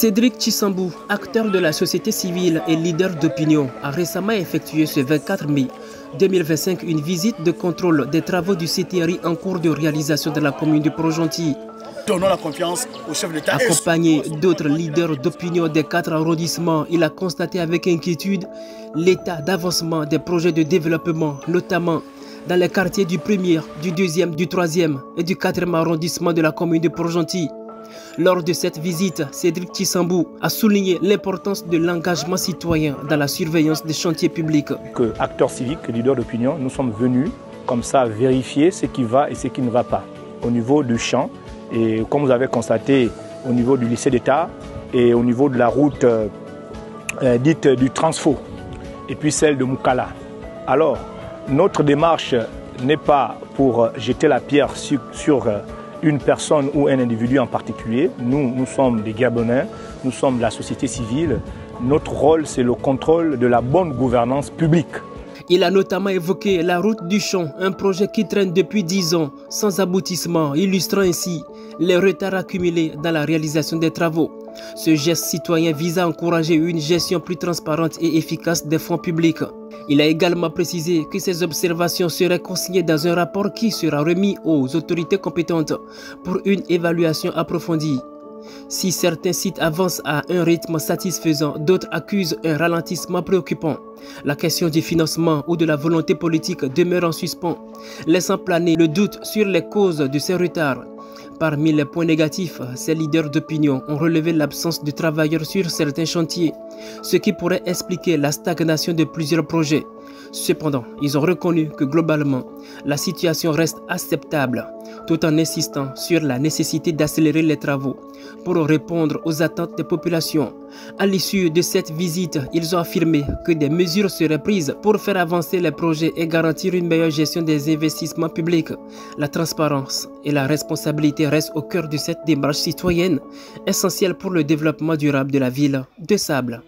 Cédric Tshisambou, acteur de la société civile et leader d'opinion, a récemment effectué ce 24 mai 2025 une visite de contrôle des travaux du CTRI en cours de réalisation de la commune de Port-Gentil. Donnons la confiance au chef d'État. Accompagné d'autres leaders d'opinion des 4 arrondissements, il a constaté avec inquiétude l'état d'avancement des projets de développement, notamment dans les quartiers du 1er, du 2e, du 3e et du 4e arrondissement de la commune de Port-Gentil. Lors de cette visite, Cédric Tshisambou a souligné l'importance de l'engagement citoyen dans la surveillance des chantiers publics. Acteurs civiques, leaders d'opinion, nous sommes venus comme ça vérifier ce qui va et ce qui ne va pas au niveau du champ. Et comme vous avez constaté au niveau du lycée d'État et au niveau de la route dite du Transfo et puis celle de Moukala. Alors, notre démarche n'est pas pour jeter la pierre sur une personne ou un individu en particulier. Nous sommes des Gabonais, nous sommes de la société civile. Notre rôle, c'est le contrôle de la bonne gouvernance publique. Il a notamment évoqué la route du Champ, un projet qui traîne depuis 10 ans, sans aboutissement, illustrant ainsi les retards accumulés dans la réalisation des travaux. Ce geste citoyen vise à encourager une gestion plus transparente et efficace des fonds publics. Il a également précisé que ces observations seraient consignées dans un rapport qui sera remis aux autorités compétentes pour une évaluation approfondie. Si certains sites avancent à un rythme satisfaisant, d'autres accusent un ralentissement préoccupant. La question du financement ou de la volonté politique demeure en suspens, laissant planer le doute sur les causes de ces retards. Parmi les points négatifs, ces leaders d'opinion ont relevé l'absence de travailleurs sur certains chantiers, ce qui pourrait expliquer la stagnation de plusieurs projets. Cependant, ils ont reconnu que globalement, la situation reste acceptable, tout en insistant sur la nécessité d'accélérer les travaux pour répondre aux attentes des populations. À l'issue de cette visite, ils ont affirmé que des mesures seraient prises pour faire avancer les projets et garantir une meilleure gestion des investissements publics. La transparence et la responsabilité restent au cœur de cette démarche citoyenne, essentielle pour le développement durable de la ville de Sable.